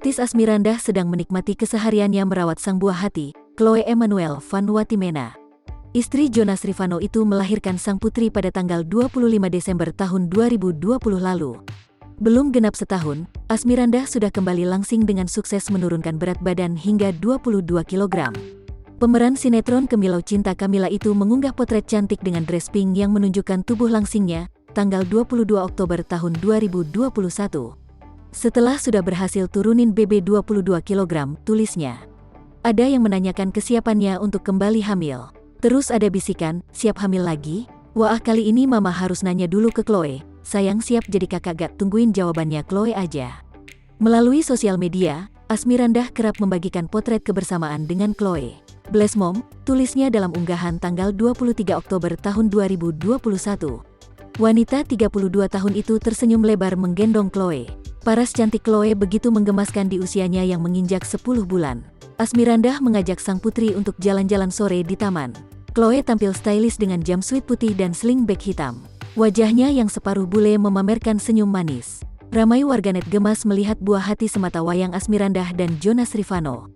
Artis Asmirandah sedang menikmati kesehariannya merawat sang buah hati, Chloe Emmanuel Van Watimena. Istri Jonas Rivanno itu melahirkan sang putri pada tanggal 25 Desember tahun 2020 lalu. Belum genap setahun, Asmirandah sudah kembali langsing dengan sukses menurunkan berat badan hingga 22 kg. Pemeran sinetron Kemilau Cinta Kamila itu mengunggah potret cantik dengan dress pink yang menunjukkan tubuh langsingnya, tanggal 22 Oktober tahun 2021. Setelah sudah berhasil turunin BB 22 kg, tulisnya. Ada yang menanyakan kesiapannya untuk kembali hamil. Terus ada bisikan, siap hamil lagi? Wah, kali ini mama harus nanya dulu ke Chloe. Sayang siap jadi kakak gak, tungguin jawabannya Chloe aja. Melalui sosial media, Asmirandah kerap membagikan potret kebersamaan dengan Chloe. Bless Mom, tulisnya dalam unggahan tanggal 23 Oktober tahun 2021. Wanita 32 tahun itu tersenyum lebar menggendong Chloe. Paras cantik Chloe begitu menggemaskan di usianya yang menginjak 10 bulan. Asmirandah mengajak sang putri untuk jalan-jalan sore di taman. Chloe tampil stylish dengan jumpsuit putih dan sling bag hitam. Wajahnya yang separuh bule memamerkan senyum manis. Ramai warganet gemas melihat buah hati semata wayang Asmirandah dan Jonas Rivanno.